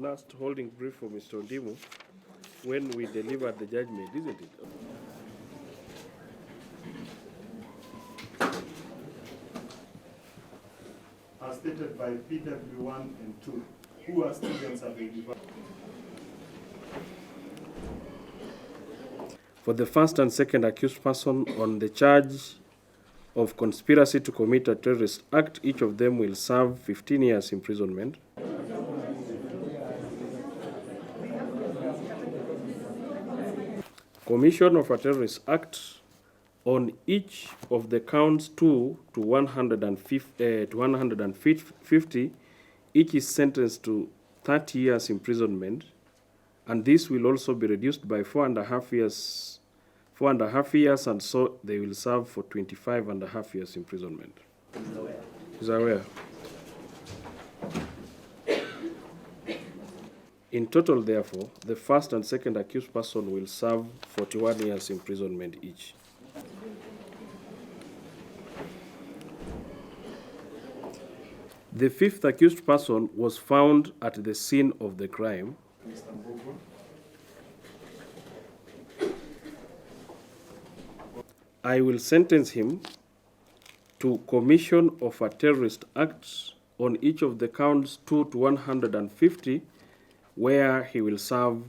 last holding brief for Mr. Ondimu when we delivered the judgment, isn't it? As stated by PW1 and 2, who are students have been divided. For the first and second accused person on the charge of conspiracy to commit a terrorist act, each of them will serve 15 years imprisonment. Commission of a terrorist act on each of the counts 2 to 150, each is sentenced to 30 years imprisonment, and this will also be reduced by 4.5 years, and so they will serve for 25.5 years imprisonment. Is aware? In total, therefore, the first and second accused person will serve 41 years imprisonment each. The fifth accused person was found at the scene of the crime. I will sentence him to commission of a terrorist act on each of the counts 2 to 150, where he will serve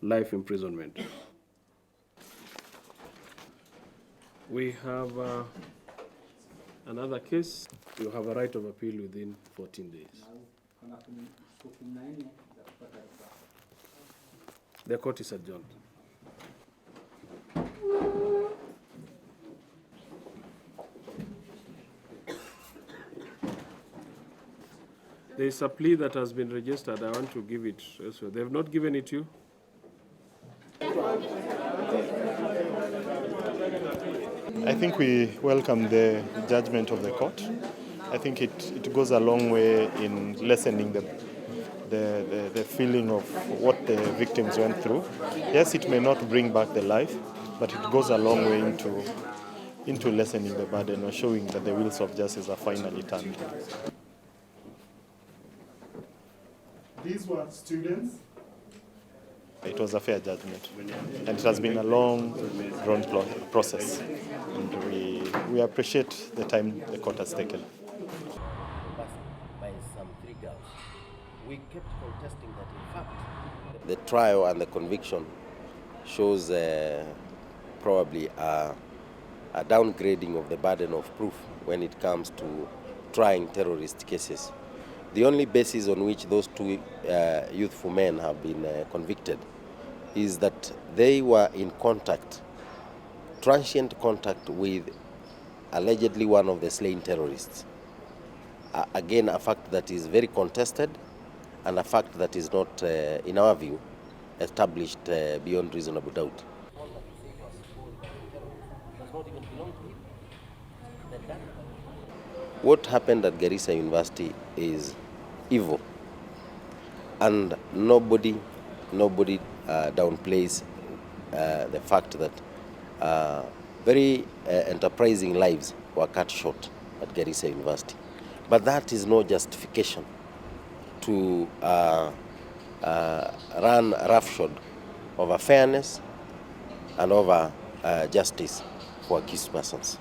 life imprisonment. We have another case. You have a right of appeal within 14 days. The court is adjourned. There is a plea that has been registered. I want to give it also. They have not given it to you? I think we welcome the judgment of the court. I think it goes a long way in lessening the feeling of what the victims went through. Yes, it may not bring back the life, but it goes a long way into lessening the burden or showing that the wheels of justice are finally turned. These were students. It was a fair judgment, and it has been a long, drawn process. And we appreciate the time the court has taken. By some 3 girls, we kept contesting that. In fact, the trial and the conviction shows probably a downgrading of the burden of proof when it comes to trying terrorist cases. The only basis on which those 2 youthful men have been convicted is that they were in contact, transient contact with allegedly one of the slain terrorists. Again, a fact that is very contested and a fact that is not, in our view, established beyond reasonable doubt. What happened at Garissa University is evil, and nobody downplays the fact that very enterprising lives were cut short at Garissa University. But that is no justification to run roughshod over fairness and over justice for accused persons.